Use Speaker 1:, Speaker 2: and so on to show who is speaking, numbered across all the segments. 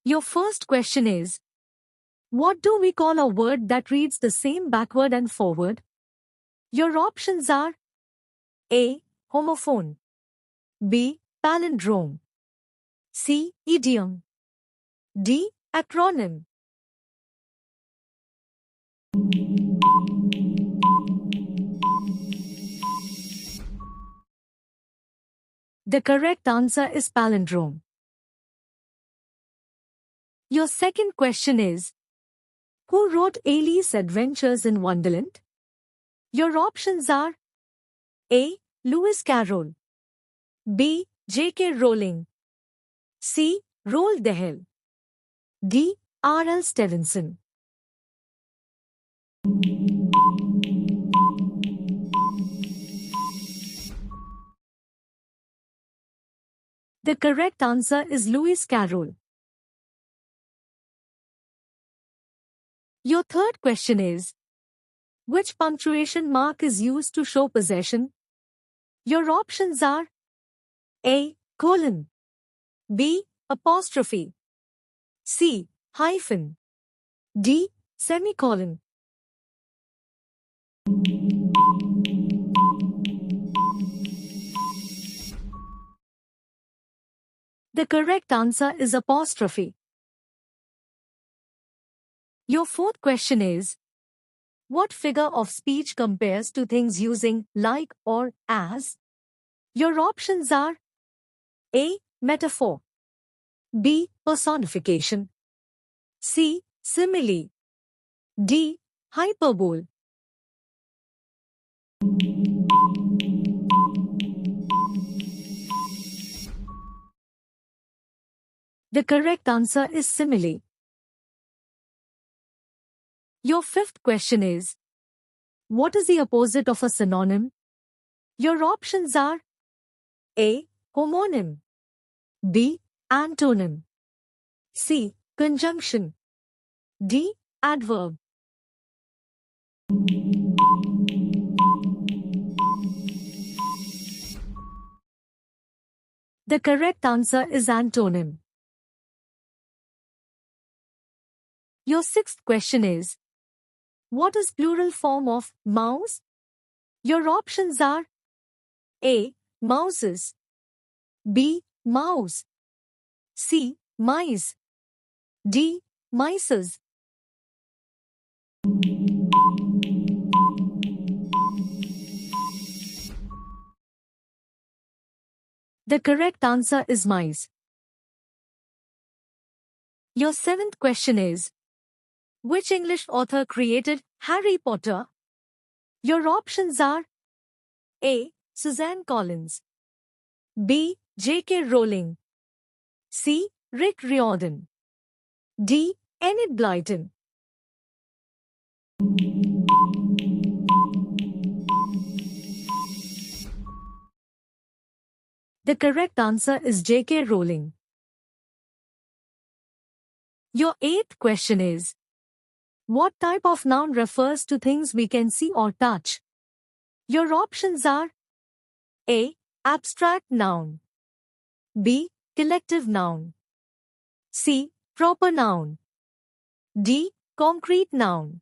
Speaker 1: Your first question is, what do we call a word that reads the same backward and forward? Your options are A. Homophone, B. Palindrome, C. Idiom, D. Acronym. The correct answer is palindrome. Your second question is, who wrote Alice's Adventures in Wonderland? Your options are A. Lewis Carroll, B. J.K. Rowling, C. Roald Dahl, D. R.L. Stevenson. The correct answer is Lewis Carroll. Your third question is, which punctuation mark is used to show possession? Your options are A. Colon, B. Apostrophe, C. Hyphen, D. Semicolon. The correct answer is apostrophe. Your fourth question is, what figure of speech compares to things using like or as? Your options are A. Metaphor, B. Personification, C. Simile, D. Hyperbole. The correct answer is simile. Your fifth question is, what is the opposite of a synonym? Your options are A. Homonym, B. Antonym, C. Conjunction, D. Adverb. The correct answer is antonym. Your sixth question is, what is plural form of mouse? Your options are A. Mouses, B. Mouse, C. Mice, D. Mices. The correct answer is mice. Your seventh question is, which English author created Harry Potter? Your options are A. Suzanne Collins, B. J.K. Rowling, C. Rick Riordan, D. Enid Blyton. The correct answer is J.K. Rowling. Your eighth question is, what type of noun refers to things we can see or touch? Your options are A. Abstract noun, B. Collective noun, C. Proper noun, D. Concrete noun.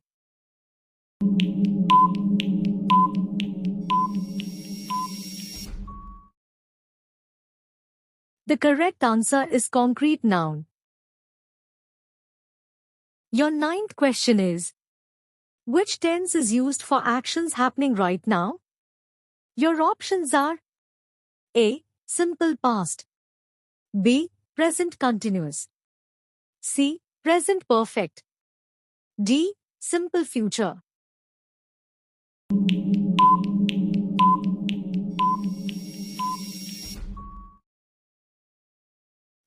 Speaker 1: The correct answer is concrete noun. Your ninth question is, which tense is used for actions happening right now? Your options are A. Simple past, B. Present continuous, C. Present perfect, D. Simple future.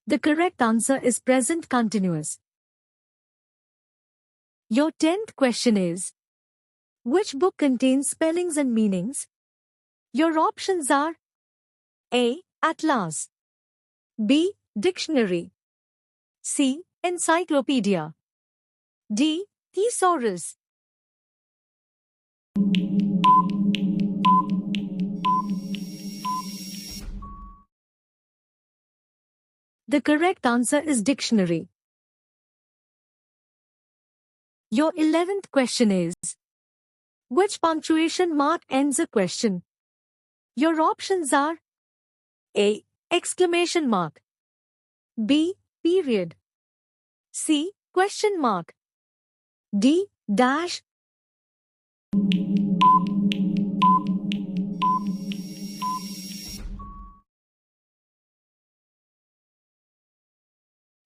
Speaker 1: The correct answer is present continuous. Your 10th question is, which book contains spellings and meanings? Your options are A. Atlas, B. Dictionary, C. Encyclopedia, D. Thesaurus. The correct answer is dictionary. Your 11th question is, which punctuation mark ends a question? Your options are A. Exclamation mark. B. Period. C. Question mark. D. Dash.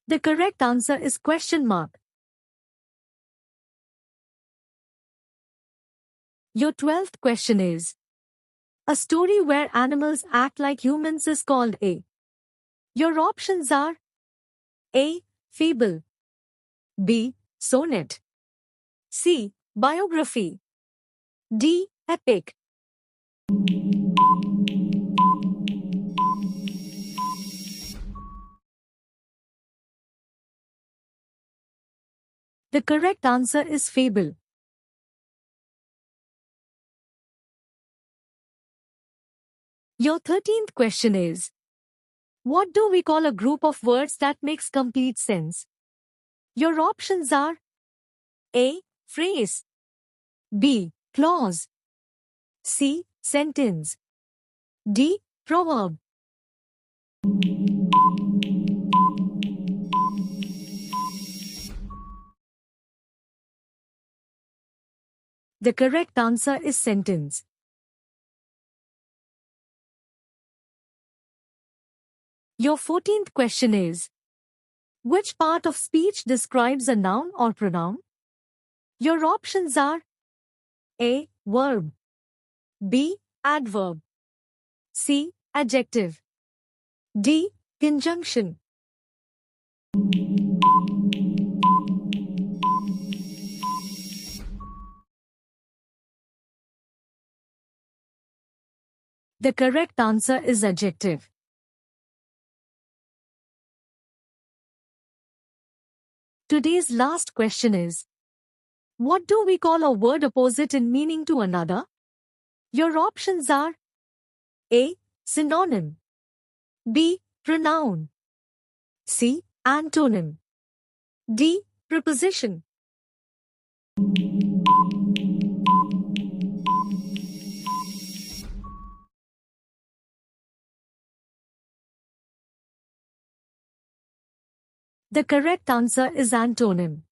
Speaker 1: The correct answer is question mark. Your 12th question is, a story where animals act like humans is called a. Your options are A. Fable. B. Sonnet. C. Biography. D. Epic. The correct answer is fable. Your 13th question is, what do we call a group of words that makes complete sense? Your options are A. Phrase. B. Clause. C. Sentence. D. Proverb. The correct answer is sentence. Your 14th question is, which part of speech describes a noun or pronoun? Your options are A. Verb. B. Adverb. C. Adjective. D. Conjunction. The correct answer is adjective. Today's last question is, what do we call a word opposite in meaning to another? Your options are A. Synonym. B. Pronoun. C. Antonym. D. Preposition. The correct answer is antonym.